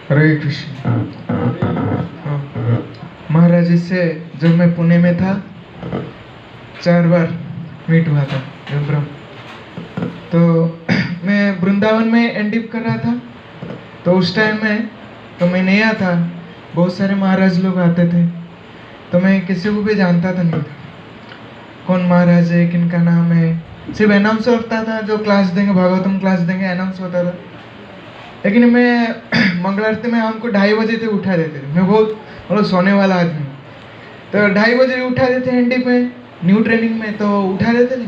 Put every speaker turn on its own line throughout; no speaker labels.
हरे कृष्ण। हाँ, महाराज जी से जब मैं पुणे में था 4 बार मीट हुआ था ब्रह्म। तो मैं वृंदावन में एनडीप कर रहा था, तो उस टाइम में तो मैं नया था, बहुत सारे महाराज लोग आते थे, तो मैं किसी को भी जानता था नहीं था कौन महाराज है, किनका नाम है। सिर्फ अनाउंस होता था, जो क्लास देंगे भागवतम क्लास देंगे अनाउंस होता था। लेकिन मैं मंगल आरती में हमको 2:30 बजे तक उठा देते थे। मैं बहुत मतलब सोने वाला आदमी हूँ, तो 2:30 बजे उठा देते हैं एनडी में, न्यू ट्रेनिंग में, तो उठा देते थे।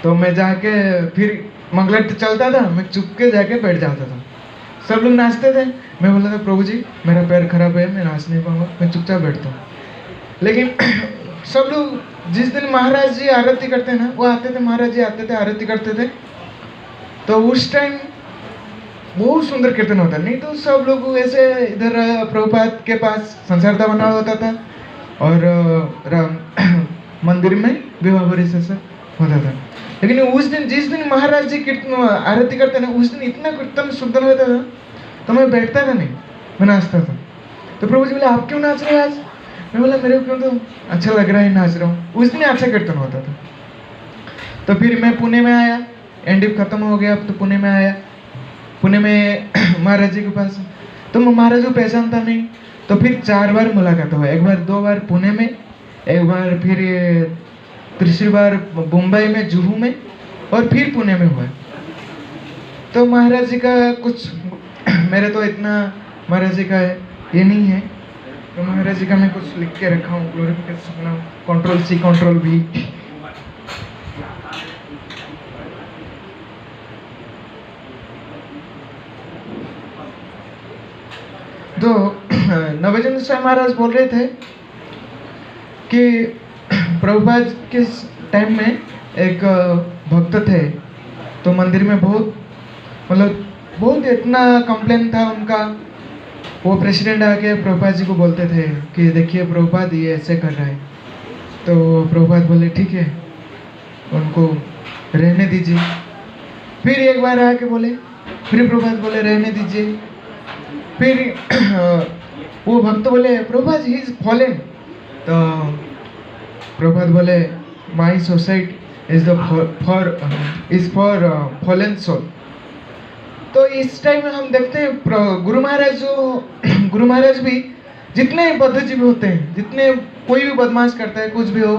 तो मैं जाके फिर मंगल आरती चलता था, मैं चुप के जाके बैठ जाता था। सब लोग नाचते थे, मैं बोला था प्रभु जी मेरा पैर खराब है, मैं नाच नहीं पाऊंगा, मैं चुपचाप बैठता हूँ। लेकिन सब लोग जिस दिन महाराज जी आरती करते हैं ना, वो आते थे, महाराज जी आते थे आरती करते थे, तो उस टाइम बहुत सुंदर कीर्तन होता। नहीं तो सब लोग ऐसे इधर प्रभुपाद के पास संसारता बना होता था, और मंदिर में विवाह भरी से होता था। लेकिन उस दिन जिस दिन महाराज जी कीर्तन आरती करते ना, उस दिन इतना कीर्तन सुंदर होता था, तो मैं बैठता था नहीं, मैं नाचता था। तो प्रभु जी बोले आप क्यों नाच रहे हैं आज? मैं बोला मेरे को क्यों, तो अच्छा लग रहा है नाच रहा हूँ। उस दिन अच्छा कीर्तन होता था। तो फिर मैं पुणे में आया, एनडीप खत्म हो गया, अब तो पुणे में आया। पुणे में महाराज जी के पास, तो मैं महाराज को पहचानता नहीं। तो फिर 4 बार मुलाकात हुआ, 1 बार 2 बार पुणे में, 1 बार फिर तीसरी बार मुंबई में जुहू में, और फिर पुणे में हुआ। तो महाराज जी का कुछ मेरे तो इतना महाराज जी का ये नहीं है, तो महाराज जी का मैं कुछ लिख के रखा हूँ, ग्लोरिफिकेशन कंट्रोल सी कंट्रोल भी। तो नवचंद्र स्वामी महाराज बोल रहे थे कि प्रभुपाद के टाइम में एक भक्त थे, तो मंदिर में बहुत मतलब बहुत इतना कंप्लेन था उनका। वो प्रेसिडेंट आके प्रभुपाद जी को बोलते थे कि देखिए प्रभुपाद ये ऐसे कर रहा है। तो प्रभुपाद बोले ठीक है, उनको रहने दीजिए। फिर एक बार आके बोले, फिर प्रभुपाद बोले रहने दीजिए। फिर वो भक्त बोले प्रभुपाद ही इज फॉलन। तो प्रभुपाद बोले my society is for fallen soul. तो इस टाइम में हम देखते हैं गुरु महाराज भी जितने बद्धजीवी होते हैं, जितने कोई भी बदमाश करता है कुछ भी हो,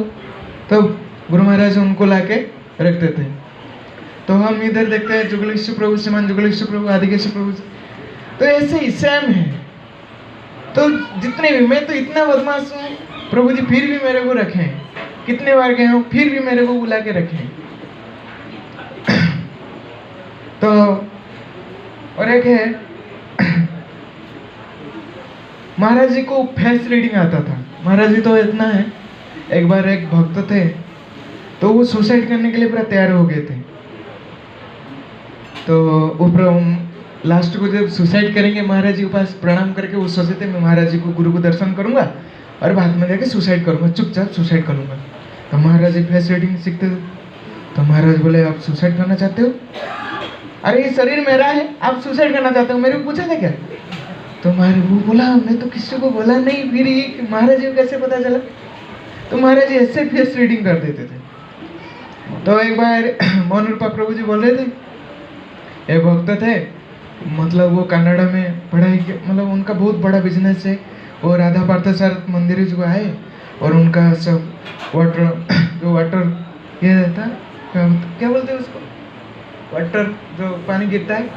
तो गुरु महाराज उनको लाके रख देते हैं। तो हम इधर देखते हैं जुगलेश्वर प्रभु, श्रीमान जुगलेश्वर प्रभु, आदिकेश्वर प्रभु, तो ऐसे ही सेम है। तो जितने भी, मैं तो इतना बदमाश हूँ, प्रभु जी फिर भी मेरे को रखें, कितने बार गए हो फिर भी मेरे को बुला के रखें। तो और एक है महाराज जी को फेस रीडिंग आता था। महाराज जी तो इतना है, एक बार एक भक्त थे, तो वो सुसाइड करने के लिए पूरा तैयार हो गए थे। तो ऊपर लास्ट को जब सुसाइड करेंगे, महाराज जी के पास प्रणाम करके वो सोचे थे मैं महाराज जी को गुरु को दर्शन करूंगा और बाद में जाके सुसाइड करूंगा, चुपचाप सुसाइड करूंगा। तो महाराज जी फेस रीडिंग सीखते थे। तो महाराज बोले आप सुसाइड करना चाहते हो? अरे ये शरीर मेरा है, आप सुसाइड करना चाहते हो? मेरे को पूछा था क्या? तो महाराज वो बोला मैं तो किसी को बोला नहीं। फिर ये महाराज जी को कैसे पता चला? तो महाराज जी ऐसे फेस रीडिंग कर देते थे। तो एक बार मोहन रूपा प्रभु जी बोल रहे थे, एक भक्त थे, मतलब वो कनाडा में पढ़ाई के, मतलब उनका बहुत बड़ा बिजनेस है। और राधा पार्थसारथी मंदिर जो आए, और उनका सब वाटर ये रहता है, क्या बोलते हैं उसको, वाटर जो पानी गिरता है,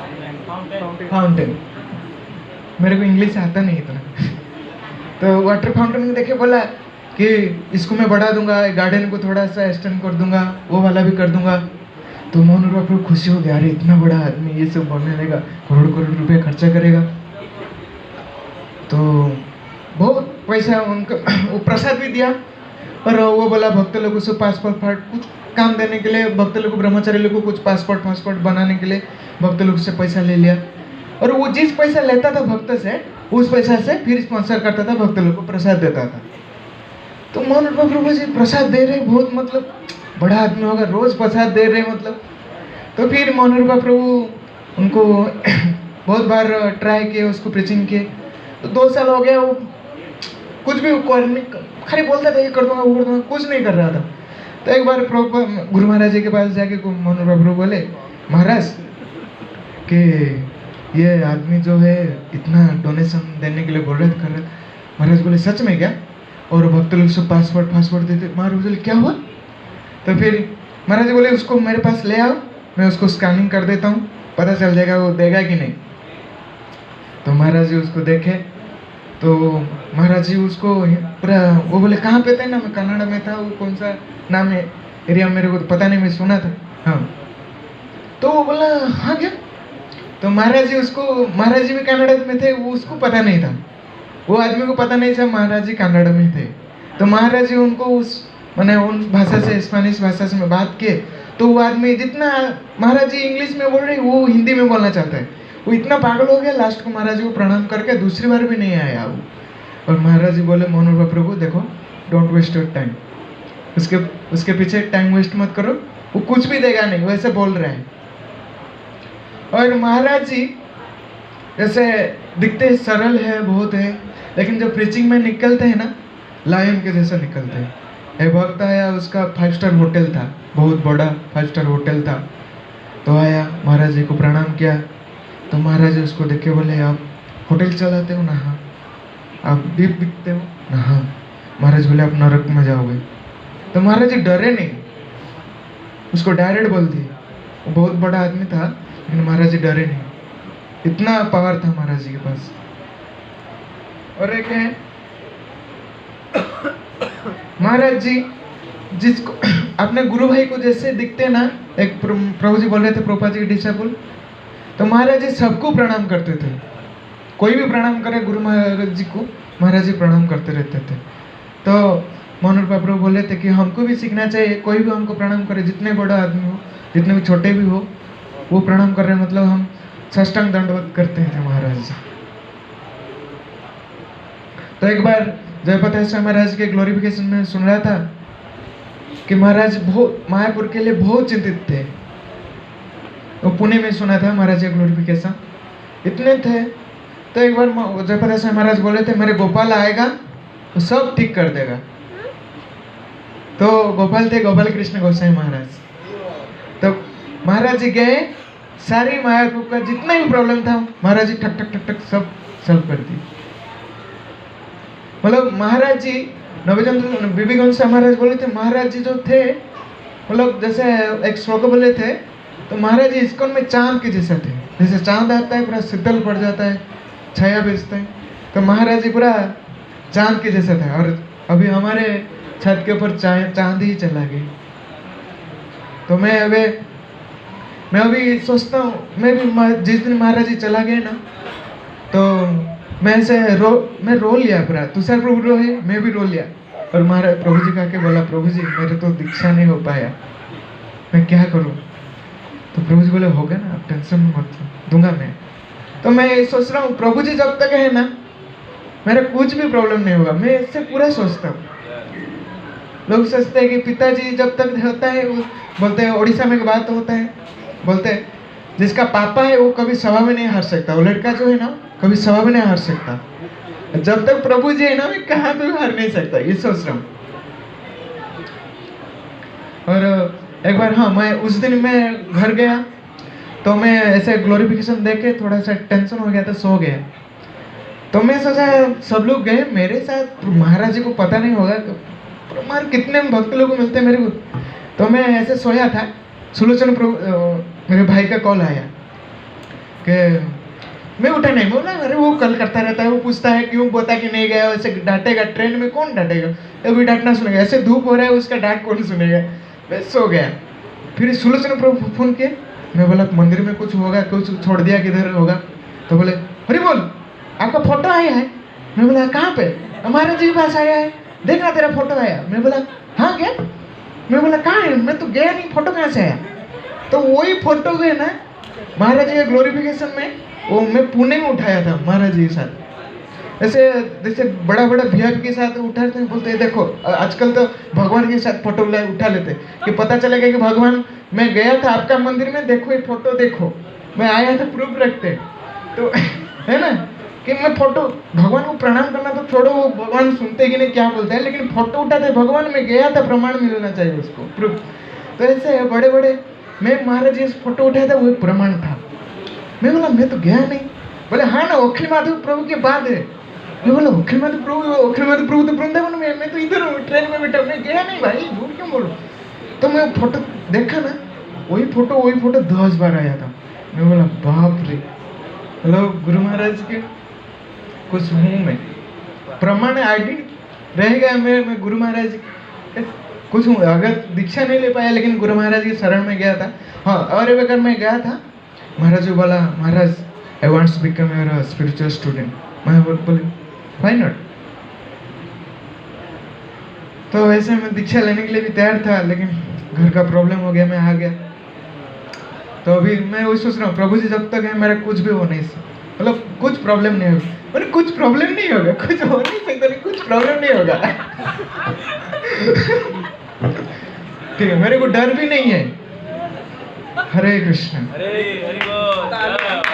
फाउंटेन। मेरे को इंग्लिश आता नहीं इतना। तो वाटर फाउंटेन देखे बोला कि इसको मैं बढ़ा दूंगा, गार्डन को थोड़ा सा एक्सटेंड कर दूंगा, वो वाला भी कर दूंगा। तो मोहन रूपा प्रभु खुशी हो गया, अरे इतना बड़ा आदमी ये सब बनने देगा, करोड़ करोड़ रुपए खर्चा करेगा। तो बहुत पैसा उनका वो प्रसाद भी दिया, और वो बोला भक्त लोगों से पासपोर्ट कुछ काम देने के लिए, भक्त लोग को, ब्रह्मचारी लोग को कुछ पासपोर्ट बनाने के लिए भक्त लोग से पैसा ले लिया। और वो जिस पैसा लेता था भक्त से, उस पैसा से फिर स्पॉन्सर करता था, भक्त लोग को प्रसाद देता था। तो मोहन रूपा प्रभु जी प्रसाद दे रहे, बहुत मतलब बड़ा आदमी होगा, रोज प्रसाद दे रहे मतलब। तो फिर मोहन रूपा प्रभु उनको बहुत बार ट्राई किए उसको प्रीचिंग किए, तो 2 साल हो गया वो कुछ भी करने, खाली बोलता था ये कर दूंगा वो कर दूंगा, कुछ नहीं कर रहा था। तो एक बार प्रभु गुरु महाराज जी के पास जाके मोहन प्रभु बोले, महाराज कि ये आदमी जो है इतना डोनेशन देने के लिए बोल रहे कर रहे। महाराज बोले सच में क्या? और भक्त लोग सब पासवर्ड देते। महाराज बोले क्या हुआ? तो फिर महाराज बोले उसको मेरे पास ले आओ, मैं उसको स्कैनिंग कर देता हूँ, पता चल जाएगा वो देगा कि नहीं। तो महाराज जी उसको देखे, तो महाराज जी उसको पूरा, वो बोले कहाँ पे थे ना, मैं कनाडा में था, वो कौन सा नाम है एरिया मेरे को तो पता नहीं, मैं सुना था। हाँ, तो वो बोला हाँ क्या? तो महाराज जी भी कनाडा में थे, वो उसको पता नहीं था, वो आदमी को पता नहीं था महाराज जी कनाडा में थे। तो महाराज जी उनको उस मैंने उन भाषा से, स्पेनिश भाषा से बात किए, तो वो आदमी जितना महाराज जी इंग्लिश में बोल रहे वो हिंदी में बोलना चाहता है, वो इतना पागल हो गया, लास्ट को महाराज जी को प्रणाम करके दूसरी बार भी नहीं आया वो। और महाराज जी बोले मोहन प्रभु देखो, डोंट वेस्ट योर टाइम, उसके पीछे टाइम वेस्ट मत करो, वो कुछ भी देगा नहीं, वैसे बोल रहे हैं। और महाराज जी जैसे दिखते सरल है बहुत है, लेकिन जब प्रीचिंग में निकलते हैं ना, लायन के जैसा निकलते हैं। एक वक्त आया, उसका 5 स्टार होटल था, बहुत बड़ा 5 स्टार होटल था। तो आया, महाराज जी को प्रणाम किया, तो महाराज जी उसको देख के बोले आप होटल चलाते हो ना? हाँ। आप दीप बिकते हो ना? हाँ। महाराज बोले आप नरक में जाओगे। तो महाराज जी डरे नहीं, उसको डायरेक्ट बोल दिए। वो बहुत बड़ा आदमी था, लेकिन महाराज जी डरे नहीं, इतना पावर था महाराज जी के पास। और एक है महाराज जी जिसको अपने गुरु भाई को जैसे दिखते ना, एक प्रभु जी बोल रहे थे प्रोपा जी के डिसाइपल, तो महाराज जी सबको प्रणाम करते थे, कोई भी प्रणाम करे गुरु महाराज जी को, महाराज जी प्रणाम करते रहते थे। तो मोहन प्रभु बोले थे कि हमको भी सीखना चाहिए, कोई भी हमको प्रणाम करे, जितने बड़ा आदमी हो, जितने भी छोटे भी हो, वो प्रणाम कर रहे हैं, मतलब हम साष्टांग दंडवत करते थे महाराज जी। तो एक बार जयपति महाराज के ग्लोरिफिकेशन में सुन रहा था कि महाराज बहुत मायापुर के लिए बहुत चिंतित थे। वो पुणे में सुना था महाराज के ग्लोरिफिकेशन, इतने थे। तो एक बार जयपति महाराज बोले थे मेरे गोपाल आएगा तो सब ठीक कर देगा। तो गोपाल थे गोपाल कृष्ण गोसाई महाराज। तो महाराज जी गए, सारी मायापुर का जितना भी प्रॉब्लम था महाराज जी ठक ठक ठक ठक सब सॉल्व कर दी। मतलब महाराज जी नवचंद्र विवेकानंद महाराज बोले थे, महाराज जी जो थे मतलब जैसे एक श्लोक बोले थे, तो महाराज जी इस्कॉन में चांद के जैसे थे, जैसे चांद आता है पूरा शीतल पड़ जाता है, छाया बेचता है, तो महाराज जी पूरा चांद के जैसा था। और अभी हमारे छत के ऊपर चांद ही चला गई। तो मैं अभी सोचता हूँ, मैं भी जिस दिन महाराज जी चला गए ना, तो मैं ऐसे रो लिया पूरा, तुषार प्रभु रोए, मैं भी रो लिया। और महाराज प्रभु जी कहा के बोला, प्रभु जी मेरे तो दीक्षा नहीं हो पाया, मैं क्या करूँ? तो प्रभु जी बोले होगा ना, आप टेंशन मत दूंगा मैं। तो मैं सोच रहा हूँ प्रभु जी जब तक है ना, मेरा कुछ भी प्रॉब्लम नहीं होगा, मैं इससे पूरा सोचता हूँ। लोग सोचते हैं कि पिताजी जब तक होता है, वो बोलते हैं उड़ीसा में एक बात होता है, बोलते हैं जिसका पापा है वो कभी सभा में नहीं हार सकता, वो लड़का जो है ना कभी सभा में नहीं हार सकता। जब तक प्रभु जी है ना, मैं कहाँ पे भी हार नहीं सकता, ये सोच रहा हूँ। और एक बार हाँ, मैं उस दिन मैं घर गया, तो मैं ऐसे ग्लोरिफिकेशन देख के थोड़ा सा टेंशन हो गया था, सो गया। तो मैं सोचा सब लोग गए मेरे साथ, महाराज जी को पता नहीं होगा मार कितने भक्त लोग मिलते हैं मेरे को। तो मैं ऐसे सोया था, सुलोचन प्रभु मेरे भाई का कॉल आया कि मैं उठा नहीं, बोला अरे वो कल करता रहता है, वो पूछता है क्यों बता कि नहीं गया, ऐसे डांटेगा, ट्रेन में कौन डांटेगा, अभी डांटना सुनेगा, ऐसे धूप हो रहा है उसका डांट कौन सुनेगा। मैं सो गया। फिर सुलोचन प्रभु फोन किए, मैं बोला मंदिर में कुछ होगा, कुछ छोड़ दिया किधर होगा। तो बोले अरे बोल आपका फोटो आया है। मैं बोला कहाँ पे? महाराज जी के पास आया है, देखना तेरा फोटो आया। मैं बोला हाँ क्या? मैं बोला कहाँ है, मैं तो गया नहीं, फोटो कहाँ से आया? तो वही फोटो है ना महाराज जी के ग्लोरिफिकेशन में, वो मैं पुणे में उठाया था महाराज जी के साथ। ऐसे जैसे बड़ा बड़ा वीआईपी के साथ उठाते हैं, बोलते हैं देखो आजकल तो भगवान के साथ फोटो उठा लेते कि पता चलेगा कि भगवान मैं गया था आपका मंदिर में, देखो ये फोटो देखो, मैं आया था प्रूफ रखते। तो है ना कि मैं फोटो, भगवान को प्रणाम करना तो छोड़ो, वो भगवान सुनते कि नहीं क्या बोलते हैं, लेकिन फोटो उठाते भगवान में गया था, प्रमाण मिलना चाहिए उसको, प्रूफ। तो ऐसे है बड़े बड़े, मैं महाराज जी फोटो उठाया था, वो प्रमाण था। मैं बोला मैं तो गया नहीं। बोले हाँ ना, अखिल माधव प्रभु के बाद है। मैं बोला अखिल माधव प्रभु तो वृंदावन में, मैं तो इधर हूँ ट्रेन में बैठा, मैं गया नहीं भाई, झूठ क्यों बोलो। तो मैं फोटो देखा ना, वही फोटो 10 बार आया था। मैं बोला बाप रे, हेलो गुरु महाराज के कुछ हूँ मैं, प्रमाण आईडी रहेगा। मैं गुरु महाराज कुछ हूँ, अगर दीक्षा नहीं ले पाया लेकिन गुरु महाराज की शरण में गया था। हाँ, और अगर मैं गया था, महाराज को बोला Maharaj I want to become your spiritual student. मैं बोले व्हाई नॉट। तो वैसे मैं दीक्षा लेने के लिए भी तैयार था, लेकिन घर का प्रॉब्लम हो गया, मैं आ गया। तो अभी मैं वही सोच रहा हूँ, प्रभु जी जब तक है मेरा कुछ भी हो नहीं सकता, मतलब कुछ प्रॉब्लम नहीं होगा, मतलब कुछ प्रॉब्लम नहीं होगा, कुछ हो नहीं सकता, नहीं कुछ प्रॉब्लम नहीं होगा। ठीक है, मेरे को डर भी नहीं है। हरे कृष्ण।
हरे हरि बोल।